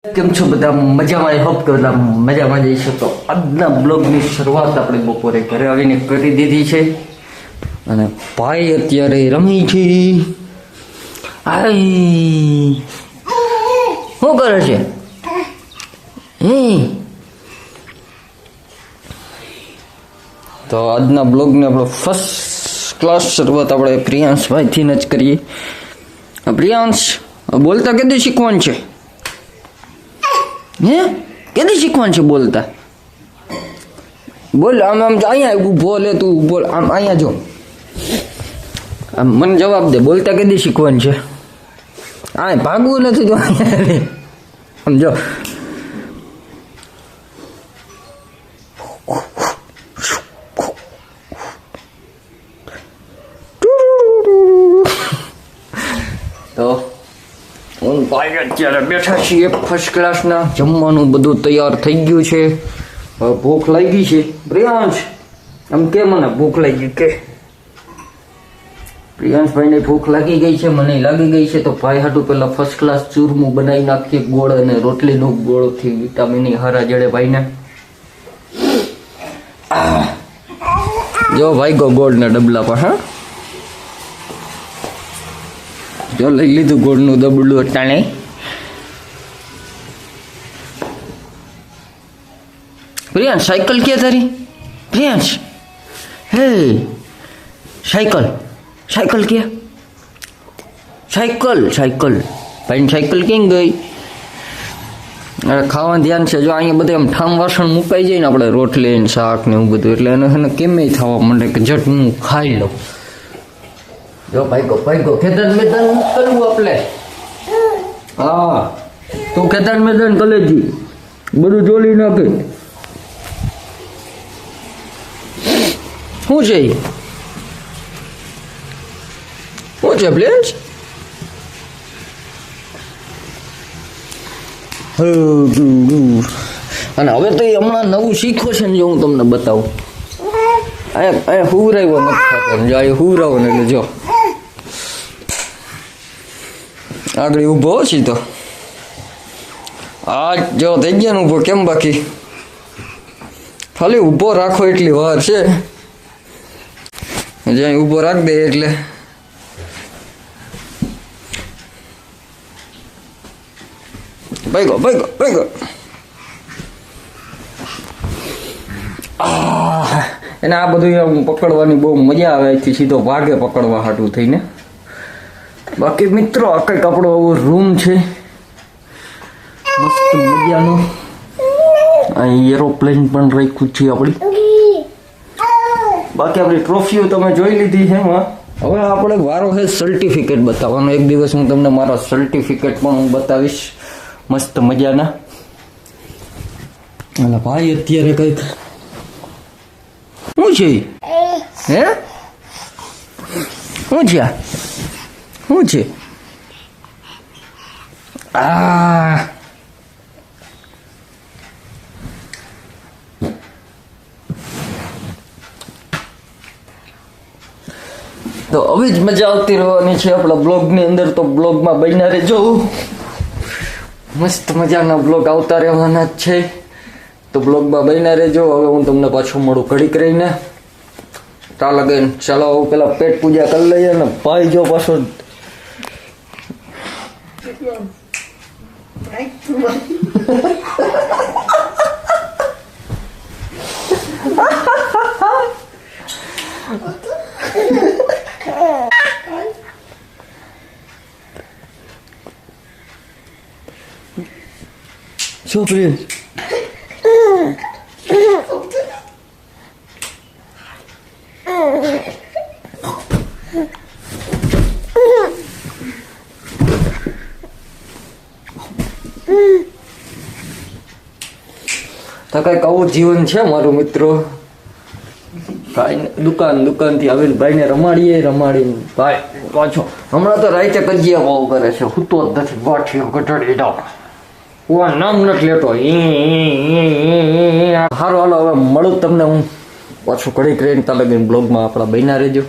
કેમ છો બધા મજામાં? આઈ હોપ કે બધા મજામાં જઈશું. તો આજના બ્લોગની શરૂઆત આપણે બપોરે ઘરે આવીને કરી દીધી છે અને ભાઈ અત્યારે રમી છે. આઈ શું કરે છે? તો આજના બ્લોગને આપણે ફર્સ્ટ ક્લાસ શરૂઆત આપણે પ્રિયાંશભાઈથી જ કરીએ. પ્રિયાંશ, બોલતા કેદી શીખવાનું છે? હે, કેદી શીખવાનું છે બોલતા? બોલ, આમ આમ અહીંયા ઊભો લે, તું બોલ, આમ અહીંયા જો, આમ મને જવાબ દે, બોલતા કેદી શીખવાનું છે? આ ભાગવું નથી, જો અહીંયા આમ જો. તો હું ભાઈ અત્યારે બેઠા છીએ ફર્સ્ટ ક્લાસના. જમવાનું બધું તૈયાર થઈ ગયું છે. હવે ભૂખ લાગી છે. પ્રિયાંશ, આમ કે મને ભૂખ લાગી કે? પ્રિયાંશભાઈને ભૂખ લાગી ગઈ છે, મને લાગી ગઈ છે. તો ભાઈ હાટું પેલા ફર્સ્ટ ક્લાસ ચૂરમું બનાવી નાખીએ, ગોળ અને રોટલીનું. ગોળથી વિટામિન હારા જડે ભાઈને. જો ભાઈ ગો ગોળના ડબલા પર. હા, જો લઈ લીધું ગોળનું દબડું અટાણે. પ્રિયાંશ, સાયકલ ક્યાં તારી? પ્રિયાંશ, હે સાયકલ, સાયકલ ક્યાં? સાયકલ, સાયકલ ભાઈ સાયકલ કેમ ગઈ? અરે ખાવાનું ધ્યાન છે. જો અહીંયા બધે આમ ઠામ વાસણ મુકાઈ જાય ને, આપણે રોટલી ને શાક ને એવું બધું, એટલે એને કેમે થવા માંડે કે જટ હું ખાઈ લઉં. જો ભાઈ ગો ખેતર મેદાન કરવું આપણે. હા, તું ખેતર મેદાન કલેજી બધું જોડી નાખે. શું છે? શું છે પ્લેન્સ? અને હવે તો હમણાં નવું શીખો છે ને, જો હું તમને બતાવું. અહીંયા હુરાવ્યો નથી થતો. જો આ હુરાવો ને એટલે જો આગળ ઊભો છી. તો આ જો થઈ ગયા ને ઊભો. કેમ બાકી ખાલી ઊભો રાખો એટલી વાર છે. જ્યાં ઊભો રાખ દે એટલે ભાઈ ગો. એને આ બધું પકડવાની બહુ મજા આવે છે. સીધો ભાગે પકડવા હાટું થઈને. બાકી મિત્રો, આ કંઈક આપણો એવો રૂમ છે મસ્ત મજાનું. અહીં એરોપ્લેન પણ રાખ્યું છે આપણી. બાકી આપણી ટ્રોફીઓ તમે જોઈ લીધી છે. હવે આપણે વારો છે સર્ટિફિકેટ બતાવવાનો. એક દિવસ હું તમને મારા સર્ટિફિકેટ પણ હું બતાવીશ મસ્ત મજાના. એટલે ભાઈ અત્યારે કંઈક શું છે? હે, શું છે? શું છે? તો હવે જ મજા આવતી રહેવાની છે આપણા બ્લોગની અંદર. તો બ્લોગમાં બન્યા રહેજો. મસ્ત મજાના બ્લોગ આવતા રહેવાના જ છે. તો બ્લોગમાં બન્યા રહેજો. હવે હું તમને પાછું મળું ઘડીક રહીને. ત્યાં લગે ચાલો પેલા પેટ પૂજા કરી લઈએ ને. ભાઈ જો પાછો છોકરી તો કઈક આવું જીવન છે મારું મિત્રો. દુકાનથી આવીને ભાઈને રમાડીને ભાઈ પાછો હમણાં તો રાઈતે કજિયા ભાવ કરે છે. હું તો જ નથી બાઠીઓ ઘટાડી દો. નામ નથી લેતો. સારું, હાલો હવે મળું તમને હું પાછું ઘડીક રહીને. તાલે બ્લોગમાં આપણા બન્યા રહેજો.